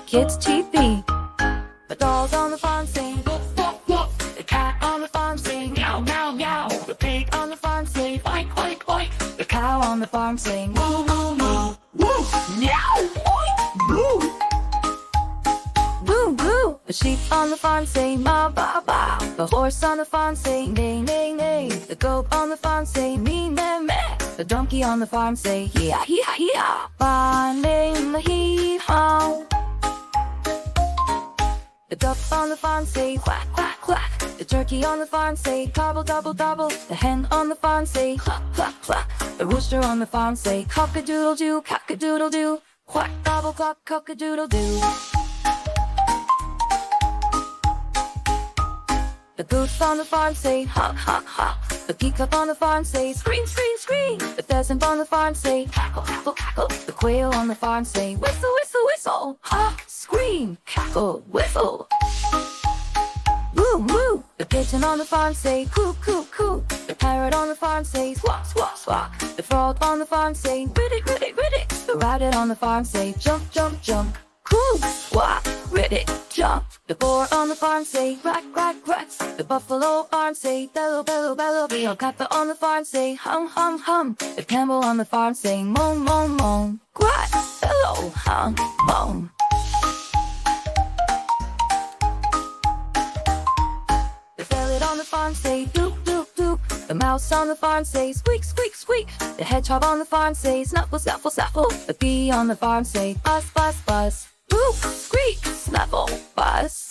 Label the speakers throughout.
Speaker 1: kids' TV. The dolls on the farm say woof, woof, woof. The cat on the farm say meow, meow, meow. The pig on the farm say oink, oink, oink. The cow on the farm saying moo, moo, moo. Woo, meow, oink, boo. Boo, boo. The sheep on the farm say ma, ba, ba. The horse on the farm say neigh, neigh, neigh. The goat on the farm say me, me, me. The donkey on the farm say hee-haw, hee-haw, hee-haw. Finding the hee-haw. The duck on the farm say quack, quack, quack. The turkey on the farm say gobble, gobble, gobble. The hen on the farm say cluck, cluck, cluck. The rooster on the farm say cock-a-doodle-doo, cock-a-doodle-doo. Quack, gobble, cluck, cock-a-doodle-doo. The goose on the farm say honk, honk, honk. The peacock on the farm say scream, scream, scream. The pheasant on the farm say cackle, cackle, cackle. The quail on the farm say whistle, whistle, whistle. Honk, scream, cackle, whistle. Woo, woo. The pigeon on the farm say coo, coo, coo. The parrot on the farm say squawk, squawk, squawk. The frog on the farm say riddick, riddick, riddick. The rabbit on the farm say jump, jump, jump. Coo, squawk, riddick, jump. The boar on the farm say quack, quack, quack. The buffalo farm say bellow, bellow, bellow. The alpaca on the farm say hum, hum, hum. The camel on the farm say moan, moan, moan. Quack, bellow, hum, moan. The ferret on the farm say doop, doop, doop. The mouse on the farm say squeak, squeak, squeak. The hedgehog on the farm say snuffle, snuffle, snuffle. The bee on the farm say buzz, buzz, buzz. Boop, squeak, snuffle, buzz.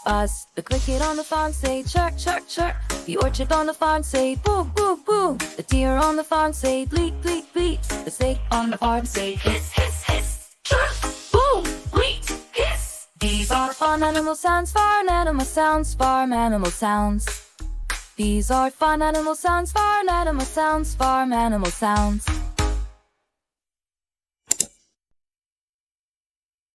Speaker 1: Buzz. The cricket on the farm say chirp, chirp, chirp. The orchard on the farm say boo, boo, boo. The deer on the farm say bleat, bleat, bleat. The snake on the farm say hiss, hiss, hiss. Chirp, boom, bleat, hiss. These are fun animal sounds, farm animal sounds, farm animal sounds. These are fun animal sounds, farm animal sounds, farm animal sounds.